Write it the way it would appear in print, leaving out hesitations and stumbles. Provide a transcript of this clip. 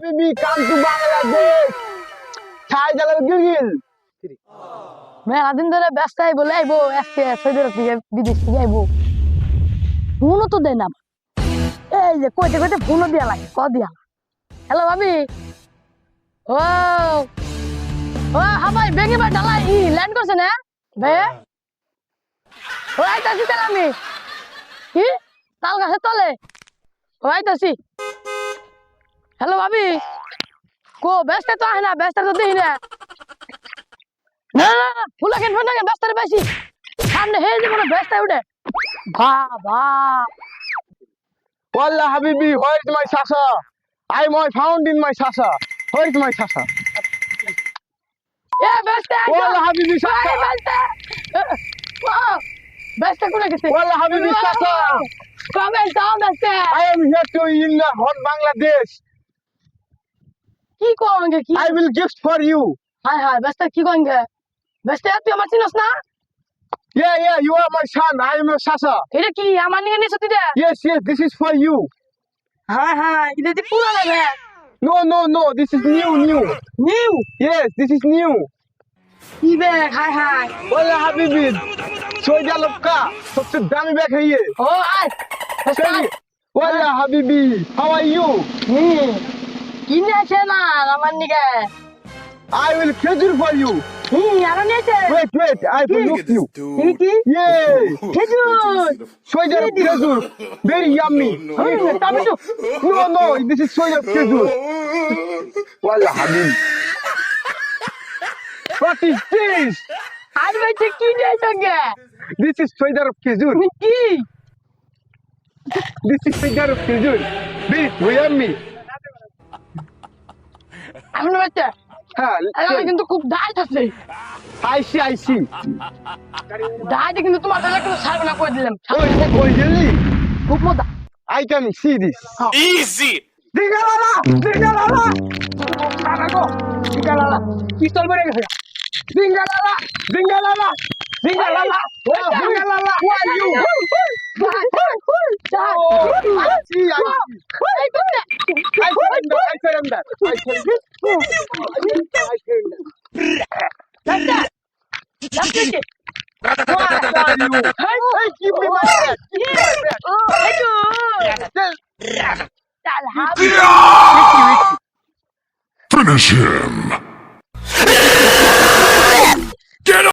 Habibi, come to Bangladesh. Shahdar Gilgil. মেলা দিন ধরে ব্যস্ত আইবো লাইবো আজকে সৌদি আরব থেকে বিদেশ থেকে আইবো ফোনও তো দেয় না এই যে কইতে কইতে ফোনও দিয়া লাগে ক দিয়া হ্যালো ভাবি ও ও হাবাই বেগে বা ডালা ই ল্যান্ড করছে না বে ও আইতাছি তাহলে আমি কি তাল গাছের তলে ও আইতাছি হ্যালো ভাবি কো ব্যস্ত তো আহে না ব্যস্ত তো দেখি না না না না ফুলা কেন ফোন কেন ব্যস্ত পাইছি সামনে হে যে মনে ব্যস্ত উঠে বাবা Wallah Habibi, where is my Sasa? I found in my Sasa. Where is my Sasa? এ ব্যস্ত Wallah Habibi, Sasa. ব্যস্ত ব্যস্ত কোনে গেছে Wallah Habibi, Sasa. কবে যাও ব্যস্ত I am here to in the hot Bangladesh. কি কোঙ্গে কি I will gift for you. High high ব্যস্ত কি কোঙ্গে ব্যস্ত তুই আমার চিনস না Yeah, you are my son. I am your Sasa. এটা কি আমার নিয়ে নিছ তুই Yes, this is for you. High high এটা দি পুরানো bag No, this is new. New Yes, this is new. কি bag high high Wallah Habibi, Saudi Arab ka सबसे दामी बैग है ये. ও আয় ব্যস্ত Wallah Habibi, how are you? কি নিয়েছে না আমার নিকে I will khajur for you. আরো নিয়েছে Wait, I will look you. কি কি Yeah, খেজুর Saudi Arab khajur, very yummy. Tomato No, this is Saudi Arab khajur. Wallah Habibi. What is this? আর ভাই কি নিয়েছে গে This is Saudi Arab khajur. কি This is Saudi Arab khajur. Very yummy. আমি বাচ্চা হ্যাঁ, আরে কিন্তু খুব ডাইট আছে I see. ডাইটে কিন্তু তোমার বেলা কিন্তু সার্ভ না করে দিলাম Oh, really? খুব মজা I can see this. Easy! Dingalala! গালালা পিস্তল বেড়ে গেছে Dingalala! Dingalala! Where are you? I see. I surrender. Hey, give me my bag. Finish him!